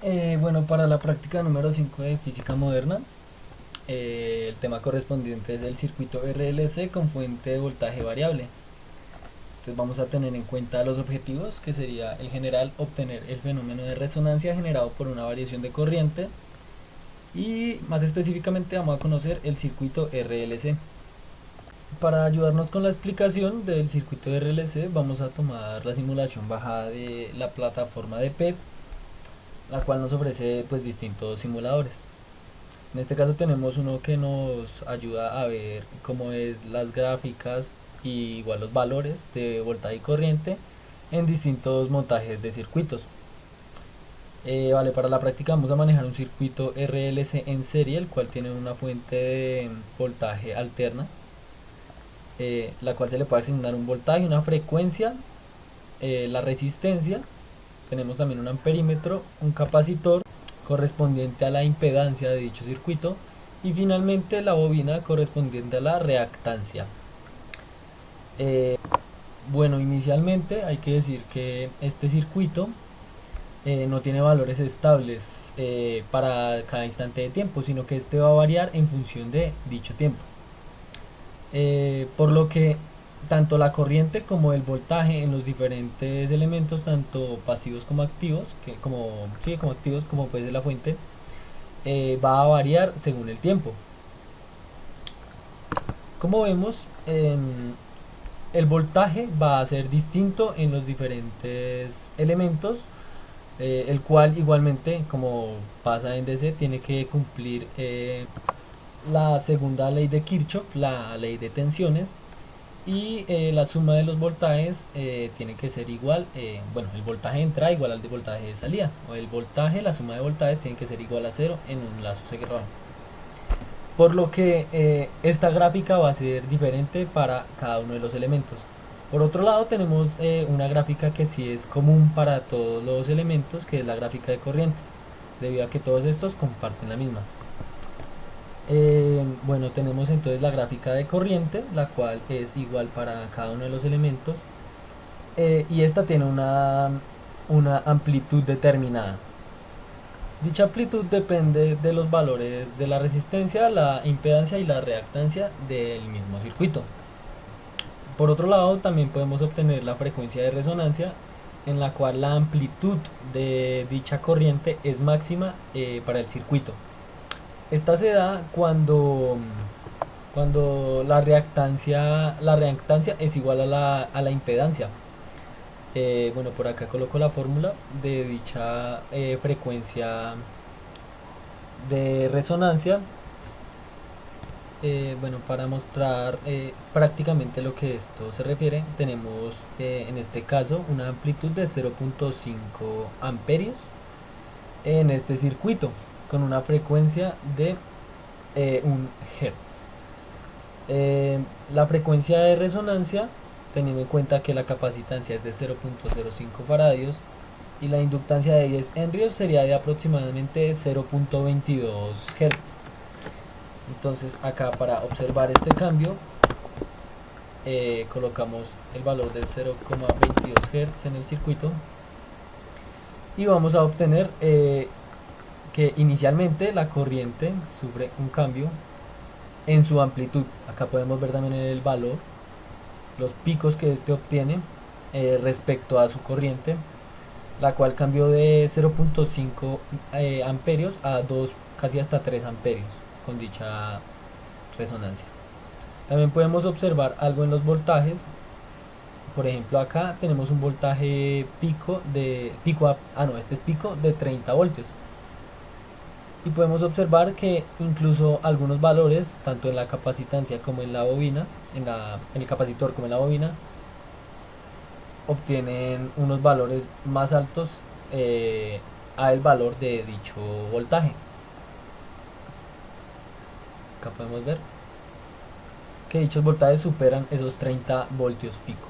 Bueno, para la práctica número 5 de física moderna, el tema correspondiente es el circuito RLC con fuente de voltaje variable. Entonces vamos a tener en cuenta los objetivos, que sería el general obtener el fenómeno de resonancia generado por una variación de corriente, y más específicamente vamos a conocer el circuito RLC. Para ayudarnos con la explicación del circuito RLC vamos a tomar la simulación bajada de la plataforma de PET, la cual nos ofrece pues distintos simuladores. En este caso tenemos uno que nos ayuda a ver cómo es las gráficas y igual los valores de voltaje y corriente en distintos montajes de circuitos. Vale, para la práctica vamos a manejar un circuito RLC en serie, el cual tiene una fuente de voltaje alterna, la cual se le puede asignar un voltaje, una frecuencia, la resistencia. Tenemos también un amperímetro, un capacitor correspondiente a la impedancia de dicho circuito, y finalmente la bobina correspondiente a la reactancia. Eh, bueno, inicialmente hay que decir que este circuito no tiene valores estables para cada instante de tiempo, sino que este va a variar en función de dicho tiempo. Por lo que tanto la corriente como el voltaje en los diferentes elementos, tanto pasivos como activos, como activos como puede ser la fuente, va a variar según el tiempo. Como vemos, el voltaje va a ser distinto en los diferentes elementos, el cual igualmente, como pasa en DC, tiene que cumplir la segunda ley de Kirchhoff, la ley de tensiones, y la suma de los voltajes tiene que ser igual, bueno, el voltaje de entrada igual al de voltaje de salida, o el voltaje, la suma de voltajes tiene que ser igual a cero en un lazo cerrado. Por lo que esta gráfica va a ser diferente para cada uno de los elementos. Por otro lado tenemos una gráfica que sí es común para todos los elementos, que es la gráfica de corriente, debido a que todos estos comparten la misma. Bueno, tenemos entonces la gráfica de corriente, la cual es igual para cada uno de los elementos, y esta tiene una amplitud determinada. Dicha amplitud depende de los valores de la resistencia, la impedancia y la reactancia del mismo circuito. Por otro lado, también podemos obtener la frecuencia de resonancia, en la cual la amplitud de dicha corriente es máxima para el circuito. Esta se da cuando la reactancia es igual a la impedancia. Bueno, por acá coloco la fórmula de dicha frecuencia de resonancia. Bueno, para mostrar prácticamente lo que esto se refiere, tenemos en este caso una amplitud de 0.5 amperios en este circuito, con una frecuencia de 1 Hz. La frecuencia de resonancia, teniendo en cuenta que la capacitancia es de 0.05 faradios y la inductancia de 10 henrios, sería de aproximadamente 0.22 Hz. Entonces acá, para observar este cambio, colocamos el valor de 0.22 Hz en el circuito, y vamos a obtener que inicialmente la corriente sufre un cambio en su amplitud. Acá podemos ver también el valor, los picos que este obtiene respecto a su corriente, la cual cambió de 0.5 amperios a 2, casi hasta 3 amperios con dicha resonancia. También podemos observar algo en los voltajes. Por ejemplo, acá tenemos un voltaje este es pico de 30 voltios. Y podemos observar que incluso algunos valores, tanto en la capacitancia como en la bobina, en el capacitor como en la bobina, obtienen unos valores más altos a el valor de dicho voltaje. Acá podemos ver que dichos voltajes superan esos 30 voltios pico.